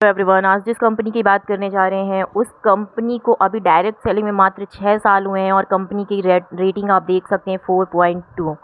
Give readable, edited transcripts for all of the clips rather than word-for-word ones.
Everyone, आज जिस company की बात करने जा रहे हैं उस कंपनी को अभी डायरेक्ट सेलिंग में मात्र 6 साल हुए हैं और कंपनी की रेटिंग आप देख सकते हैं 4.2।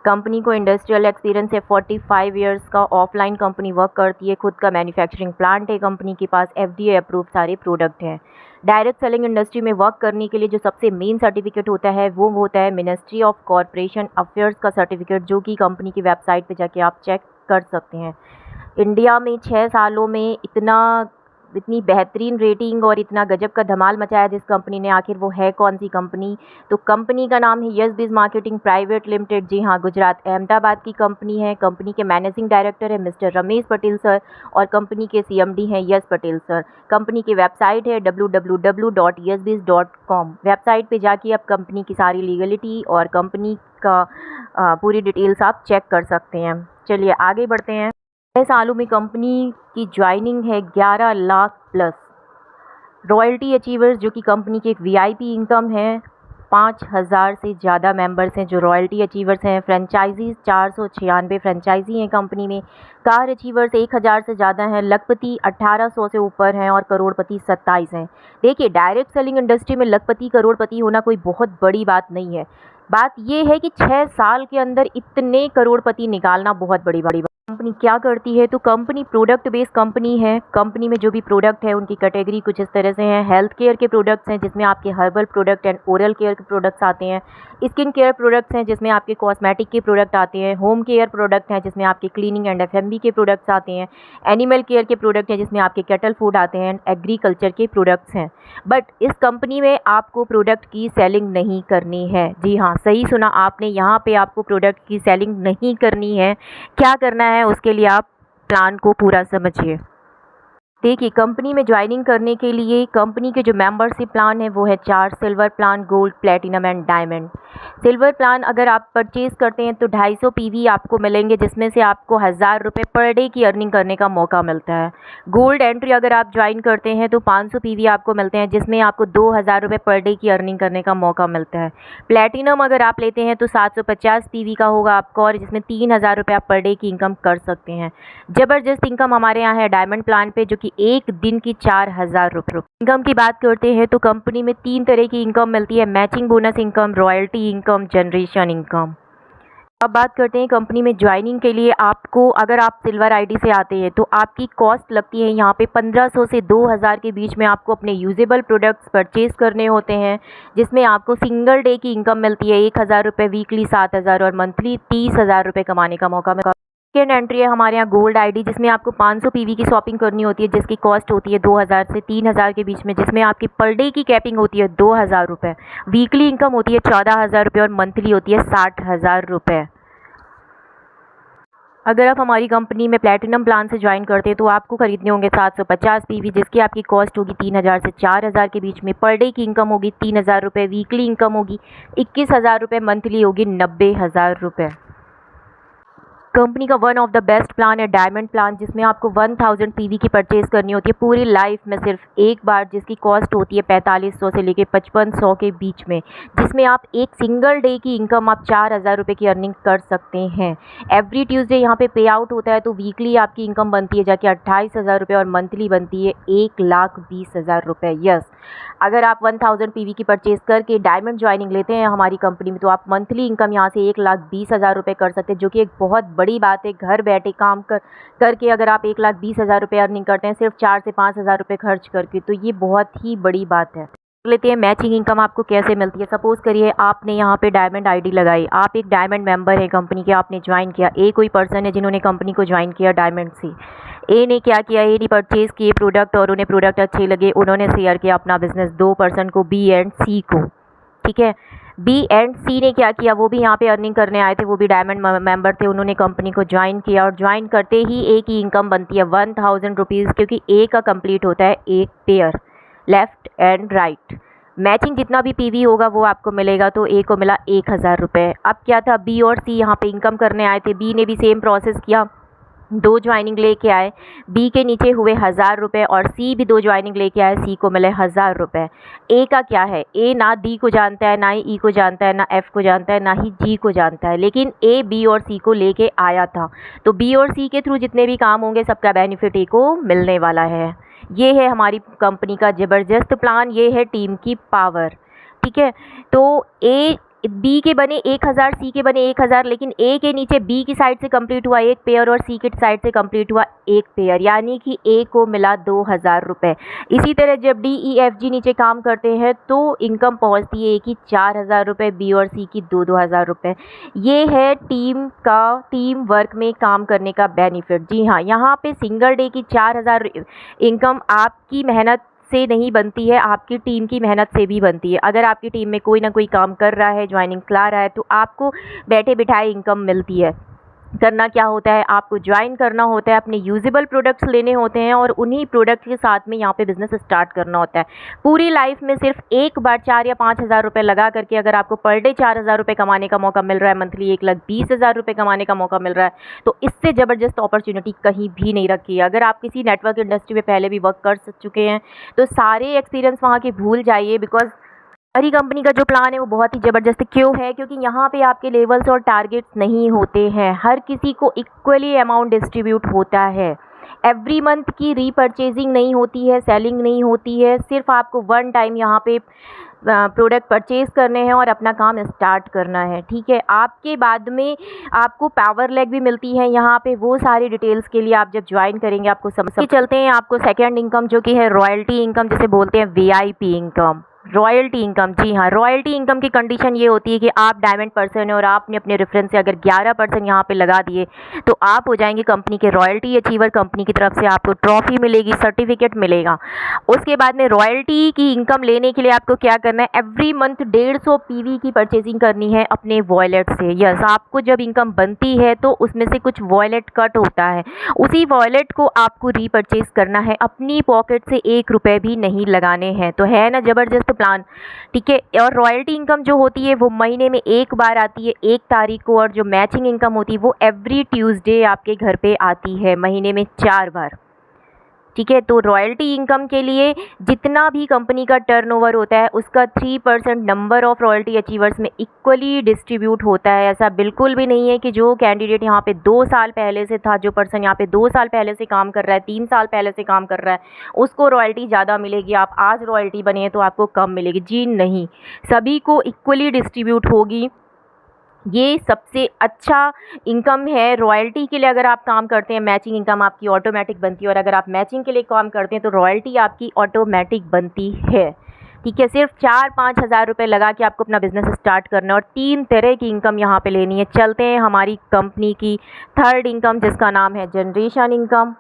कंपनी को इंडस्ट्रियल एक्सपीरियंस है 45 इयर्स का। ऑफलाइन कंपनी वर्क करती है, खुद का मैन्युफैक्चरिंग प्लांट है, कंपनी के पास FDA अप्रूव सारे प्रोडक्ट हैं। डायरेक्ट सेलिंग इंडस्ट्री में वर्क करने के लिए जो सबसे मेन सर्टिफिकेट होता है वो होता है मिनिस्ट्री ऑफ कॉरपोरेशन अफेयर्स का सर्टिफिकेट, जो कि कंपनी की वेबसाइट पर जाके आप चेक कर सकते हैं। इंडिया में 6 सालों में इतनी बेहतरीन रेटिंग और इतना गजब का धमाल मचाया जिस कंपनी ने, आखिर वो है कौन सी कंपनी? तो कंपनी का नाम है यस बिज़ मार्केटिंग प्राइवेट लिमिटेड। जी हाँ, गुजरात अहमदाबाद की कंपनी है। कंपनी के मैनेजिंग डायरेक्टर है मिस्टर रमेश पटेल सर और कंपनी के CMD हैं यस पटेल सर। कंपनी की वेबसाइट है www.yesbiz.com। वेबसाइट पे जाके आप कंपनी की सारी लीगलिटी और कंपनी का पूरी डिटेल्स आप चेक कर सकते हैं। चलिए आगे बढ़ते हैं। 6 सालों में कंपनी की ज्वाइनिंग है 11 लाख प्लस। रॉयल्टी अचीवर्स जो कि कंपनी की एक VIP इनकम है, 5000 से ज़्यादा मेंबर्स हैं जो रॉयल्टी अचीवर्स हैं। फ्रेंचाइजीज 496 फ्रेंचाइजी हैं कंपनी में। कार अचीवर्स 1000 से ज़्यादा हैं। लखपति 1800 से ऊपर हैं और करोड़पति 27 हैं। देखिए, डायरेक्ट सेलिंग इंडस्ट्री में लखपति करोड़पति होना कोई बहुत बड़ी बात नहीं है। बात ये है कि 6 साल के अंदर इतने करोड़पति निकालना बहुत बड़ी बात। कंपनी क्या करती है? तो कंपनी प्रोडक्ट बेस्ड कंपनी है। कंपनी में जो भी प्रोडक्ट है उनकी कैटेगरी कुछ इस तरह से है। हेल्थ केयर के प्रोडक्ट्स हैं जिसमें आपके herbal product and oral care के प्रोडक्ट्स आते हैं। स्किन केयर प्रोडक्ट्स हैं जिसमें आपके कॉस्मेटिक के प्रोडक्ट आते हैं। होम केयर प्रोडक्ट हैं जिसमें आपके क्लीनिंग एंड FMB के प्रोडक्ट्स आते हैं। एनिमल केयर के प्रोडक्ट हैं जिसमें आपके कैटल फूड आते हैं एंड एग्रीकल्चर के प्रोडक्ट्स हैं। बट इस कंपनी में आपको प्रोडक्ट की सेलिंग नहीं करनी है। जी हाँ, सही सुना आपने, यहाँ पे आपको प्रोडक्ट की सेलिंग नहीं करनी है। क्या करना है उसके लिए आप प्लान को पूरा समझिए। देखिए, कंपनी में ज्वाइनिंग करने के लिए कंपनी के जो मेंबरशिप प्लान है वो है 4 silver plan, gold, platinum and diamond. Silver plan अगर आप परचेज़ करते हैं तो 250 PV आपको मिलेंगे, जिसमें से आपको 1000 रुपये पर डे की अर्निंग करने का मौका मिलता है। गोल्ड एंट्री अगर आप ज्वाइन करते हैं तो 500 PV आपको मिलते हैं, जिसमें आपको 2000 रुपये पर डे की अर्निंग करने का मौका मिलता है। प्लेटिनम अगर आप लेते हैं तो 750 PV का होगा आपको और जिसमें 3000 रुपये आप पर डे की इनकम कर सकते हैं। ज़बरदस्त इनकम हमारे यहाँ है डायमंड प्लान पे, जो कि एक दिन की 4000 रुपये। इनकम की बात करते हैं तो कंपनी में 3 तरह की इनकम मिलती है: matching bonus income, royalty income, generation income. अब बात करते हैं कंपनी में ज्वाइनिंग के लिए आपको, अगर आप सिल्वर ID से आते हैं तो आपकी कॉस्ट लगती है यहाँ पे 1500 से 2000 के बीच में। आपको अपने यूजेबल प्रोडक्ट्स परचेज करने होते हैं, जिसमें आपको सिंगल डे की इनकम मिलती है 1000 रुपये, वीकली 7000 और मंथली 30,000 रुपये कमाने का मौका मिलता है। सेकेंड एंट्री है हमारे यहाँ गोल्ड ID, जिसमें आपको 500 PV की शॉपिंग करनी होती है, जिसकी कॉस्ट होती है 2000 से 3000 के बीच में, जिसमें आपकी पर डे की कैपिंग होती है 2000 रुपये, वीकली इनकम होती है 14000 रुपये और मंथली होती है 60,000 रुपये। अगर आप हमारी कंपनी में प्लैटिनम प्लान से ज्वाइन करते हैं तो आपको खरीदने होंगे 750 PV, जिसकी आपकी कॉस्ट होगी 3000 से 4000 के बीच में। पर डे की इनकम होगी 3000 रुपये, वीकली इनकम होगी 21,000 रुपये, मंथली होगी 90,000 रुपये। कंपनी का one of the best plan है डायमंड प्लान, जिसमें आपको 1000 PV की परचेज़ करनी होती है पूरी लाइफ में सिर्फ एक बार, जिसकी कॉस्ट होती है 4500 से लेकर 5500 के बीच में, जिसमें आप एक सिंगल डे की इनकम आप 4000 रुपये की अर्निंग कर सकते हैं। एवरी ट्यूसडे यहाँ पे पे आउट होता है, तो वीकली आपकी इनकम बनती है जाके 28,000 रुपये और मंथली बनती है 1,20,000 रुपये। यस, अगर आप 1000 PV की परचेज़ करके डायमंड ज्वाइनिंग लेते हैं हमारी कंपनी में तो आप मंथली इनकम यहाँ से 1,20,000 रुपये कर सकते हैं, जो कि एक बहुत बड़ी बात है। घर बैठे काम करके अगर आप 1,20,000 रुपये अर्निंग करते हैं सिर्फ 4 से 5,000 रुपये खर्च करके, तो ये बहुत ही बड़ी बात है। लेते हैं मैचिंग इनकम आपको कैसे मिलती है। सपोज़ करिए आपने यहाँ पे डायमंड ID लगाई, आप एक डायमंड मेंबर है कंपनी के, आपने ज्वाइन किया। कोई पर्सन है जिन्होंने कंपनी को ज्वाइन किया डायमंड से। ने क्या किया, ने परचेज़ किए प्रोडक्ट और उन्हें प्रोडक्ट अच्छे लगे, उन्होंने शेयर किया अपना बिजनेस 2 पर्सन को, B एंड C को। ठीक है, B एंड C ने क्या किया, वो भी यहाँ पे अर्निंग करने आए थे, वो भी डायमंड मेंबर थे, उन्होंने कंपनी को ज्वाइन किया और ज्वाइन करते ही एक ही इनकम बनती है 1000 रुपीज़, क्योंकि A का कंप्लीट होता है एक pair, left and right. Matching जितना भी PV होगा वो आपको मिलेगा, तो A को मिला 1000 रुपये। अब क्या था, B और C यहाँ पे इनकम करने आए थे। B ने भी सेम प्रोसेस किया, 2 ज्वाइनिंग लेके आए, B के नीचे हुए 1000 रुपये और C भी 2 ज्वाइनिंग लेके आए, C को मिले 1000 रुपये। A का क्या है, A ना D को जानता है, ना ही E को जानता है, ना F को जानता है, ना ही G को जानता है, लेकिन A B और C को लेके आया था, तो B और C के थ्रू जितने भी काम होंगे सबका बेनिफिट A को मिलने वाला है। ये है हमारी कंपनी का ज़बरदस्त प्लान, ये है टीम की पावर। ठीक है, तो बी के बने 1000, सी के बने 1000, लेकिन ए के नीचे बी की साइड से कंप्लीट हुआ 1 पेयर और सी की साइड से कंप्लीट हुआ 1 पेयर, यानी कि ए को मिला 2000 रुपये। इसी तरह जब डी ई एफ जी नीचे काम करते हैं तो इनकम पहुंचती है ए की 4000 रुपये, बी और सी की 2-2000 रुपये। ये है टीम वर्क में काम करने का बेनिफिट। जी हाँ, यहाँ पे सिंगल डे की 4000 इनकम आपकी मेहनत से नहीं बनती है, आपकी टीम की मेहनत से भी बनती है। अगर आपकी टीम में कोई ना कोई काम कर रहा है, ज्वाइनिंग ला रहा है, तो आपको बैठे बिठाए इनकम मिलती है। करना क्या होता है, आपको ज्वाइन करना होता है, अपने यूजेबल प्रोडक्ट्स लेने होते हैं और उन्हीं प्रोडक्ट्स के साथ में यहाँ पे बिज़नेस स्टार्ट करना होता है। पूरी लाइफ में सिर्फ एक बार 4 या 5000 रुपये लगा करके अगर आपको पर डे 4000 रुपये कमाने का मौका मिल रहा है, मंथली 1,20,000 रुपये कमाने का मौका मिल रहा है, तो इससे ज़बरदस्त अपॉर्चुनिटी कहीं भी नहीं रखी है। अगर आप किसी नेटवर्क इंडस्ट्री में पहले भी वर्क कर चुके हैं तो सारे एक्सपीरियंस वहाँ के भूल जाइए, बिकॉज हमारी कंपनी का जो प्लान है वो बहुत ही ज़बरदस्त क्यों है, क्योंकि यहाँ पे आपके लेवल्स और टारगेट्स नहीं होते हैं, हर किसी को इक्वली अमाउंट डिस्ट्रीब्यूट होता है। एवरी मंथ की रीपरचेजिंग नहीं होती है, सेलिंग नहीं होती है, सिर्फ आपको वन टाइम यहाँ पे प्रोडक्ट परचेज़ करने हैं और अपना काम स्टार्ट करना है। ठीक है, आपके बाद में आपको पावर लेग भी मिलती है यहाँ पे। वो सारी डिटेल्स के लिए आप जब ज्वाइन करेंगे आपको समझ के चलते हैं। आपको सेकेंड इनकम जो कि है रॉयल्टी इनकम, जिसे बोलते हैं वीआईपी इनकम, रॉयल्टी इनकम। जी हाँ, रॉयल्टी इनकम की कंडीशन ये होती है कि आप डायमंड पर्सन है और आपने अपने रेफरेंस से अगर 11% यहाँ पे लगा दिए तो आप हो जाएंगे कंपनी के रॉयल्टी अचीवर। कंपनी की तरफ से आपको ट्रॉफी मिलेगी, सर्टिफिकेट मिलेगा। उसके बाद में रॉयल्टी की इनकम लेने के लिए आपको क्या करना है, एवरी मंथ 150 पीवी की परचेजिंग करनी है अपने वॉलेट से। यस, आपको जब इनकम बनती है तो उसमें से कुछ वॉलेट कट होता है, उसी वॉलेट को आपको रीपरचेज करना है, अपनी पॉकेट से 1 रुपये भी नहीं लगाने हैं। तो है ना ज़बरदस्त प्लान। ठीक है, और रॉयल्टी इनकम जो होती है वो महीने में एक बार आती है 1 तारीख को, और जो मैचिंग इनकम होती है वो एवरी ट्यूसडे आपके घर पे आती है, महीने में 4 बार। ठीक है, तो रॉयल्टी इनकम के लिए जितना भी कंपनी का टर्नओवर होता है उसका 3% नंबर ऑफ़ रॉयल्टी अचीवर्स में इक्वली डिस्ट्रीब्यूट होता है। ऐसा बिल्कुल भी नहीं है कि जो कैंडिडेट यहाँ पे 2 साल पहले से था, जो पर्सन यहाँ पे 2 साल पहले से काम कर रहा है, 3 साल पहले से काम कर रहा है, उसको रॉयल्टी ज़्यादा मिलेगी, आप आज रॉयल्टी बने हैं तो आपको कम मिलेगी। जी नहीं, सभी को इक्वली डिस्ट्रीब्यूट होगी। ये सबसे अच्छा इनकम है। रॉयल्टी के लिए अगर आप काम करते हैं, मैचिंग इनकम आपकी ऑटोमेटिक बनती है, और अगर आप मैचिंग के लिए काम करते हैं तो रॉयल्टी आपकी ऑटोमेटिक बनती है। ठीक है, सिर्फ 4-5 हज़ार रुपये लगा के आपको अपना बिजनेस स्टार्ट करना है और 3 तरह की इनकम यहाँ पे लेनी है। चलते हैं हमारी कंपनी की थर्ड इनकम, जिसका नाम है जनरेशन इनकम।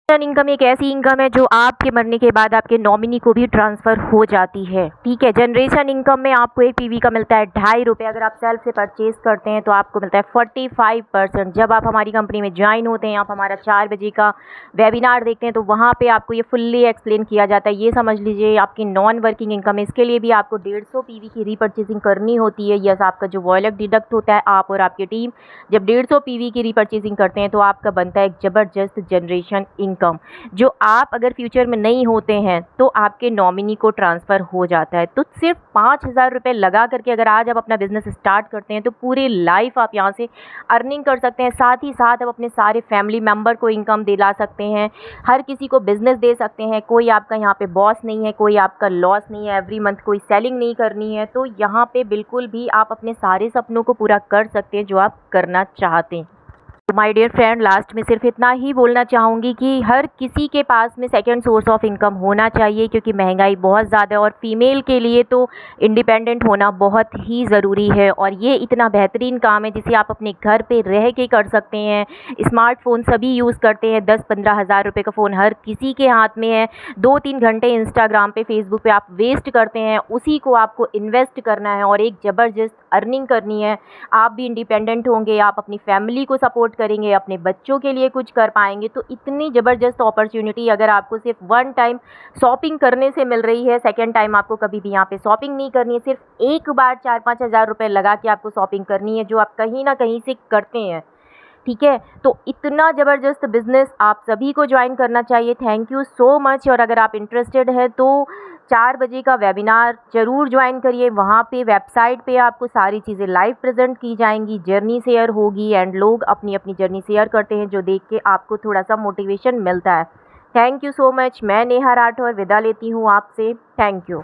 इनकम एक ऐसी इनकम है जो आपके मरने के बाद आपके नॉमिनी को भी ट्रांसफ़र हो जाती है। ठीक है, जनरेशन इनकम में आपको एक पीवी का मिलता है 2.5 रुपये। अगर आप सेल्फ से परचेज़ करते हैं तो आपको मिलता है 45%। जब आप हमारी कंपनी में ज्वाइन होते हैं, आप हमारा 4 बजे का वेबिनार देखते हैं तो वहाँ पे आपको ये फुल्ली एक्सप्लेन किया जाता है। ये समझ लीजिए आपकी नॉन वर्किंग इनकम है, इसके लिए भी आपको 150 पीवी की रीपरचेजिंग करनी होती है। यस, आपका जो वॉलेट डिडक्ट होता है, आप और आपकी टीम जब 150 पीवी की रीपरचेजिंग करते हैं तो आपका बनता है एक ज़बरदस्त जनरेशन इनकम, जो आप अगर फ्यूचर में नहीं होते हैं तो आपके नॉमिनी को ट्रांसफ़र हो जाता है। तो सिर्फ 5000 रुपये लगा करके अगर आज आप अपना बिजनेस स्टार्ट करते हैं तो पूरी लाइफ आप यहाँ से अर्निंग कर सकते हैं। साथ ही साथ आप अपने सारे फैमिली मेम्बर को इनकम दिला सकते हैं, हर किसी को बिजनेस दे सकते हैं। कोई आपका यहाँ पे बॉस नहीं है, कोई आपका लॉस नहीं है, एवरी मंथ कोई सेलिंग नहीं करनी है। तो यहाँ पे बिल्कुल भी आप अपने सारे सपनों को पूरा कर सकते हैं जो आप करना चाहते हैं। तो माय डियर फ्रेंड, लास्ट में सिर्फ इतना ही बोलना चाहूँगी कि हर किसी के पास में सेकंड सोर्स ऑफ इनकम होना चाहिए, क्योंकि महंगाई बहुत ज़्यादा है और फीमेल के लिए तो इंडिपेंडेंट होना बहुत ही ज़रूरी है। और ये इतना बेहतरीन काम है जिसे आप अपने घर पे रह के कर सकते हैं। स्मार्टफोन सभी यूज़ करते हैं, 10-15 हज़ार रुपये का फ़ोन हर किसी के हाथ में है। 2-3 घंटे इंस्टाग्राम पे, फेसबुक पे आप वेस्ट करते हैं, उसी को आपको इन्वेस्ट करना है और एक ज़बरदस्त अर्निंग करनी है। आप भी इंडिपेंडेंट होंगे, आप अपनी फैमिली को सपोर्ट करेंगे, अपने बच्चों के लिए कुछ कर पाएंगे। तो इतनी ज़बरदस्त अपॉर्चुनिटी अगर आपको सिर्फ वन टाइम शॉपिंग करने से मिल रही है, सेकंड टाइम आपको कभी भी यहाँ पे शॉपिंग नहीं करनी है, सिर्फ एक बार 4-5 हज़ार रुपये लगा के आपको शॉपिंग करनी है, जो आप कहीं ना कहीं से करते हैं। ठीक है, तो इतना ज़बरदस्त बिज़नेस आप सभी को ज्वाइन करना चाहिए। Thank you so much. और अगर आप इंटरेस्टेड है तो 4 बजे का वेबिनार ज़रूर ज्वाइन करिए। वहाँ पे वेबसाइट पे आपको सारी चीज़ें लाइव प्रेजेंट की जाएंगी, जर्नी शेयर होगी, एंड लोग अपनी अपनी जर्नी शेयर करते हैं, जो देख के आपको थोड़ा सा मोटिवेशन मिलता है। Thank you so much. मैं नेहा राठौर विदा लेती हूँ आपसे। Thank you.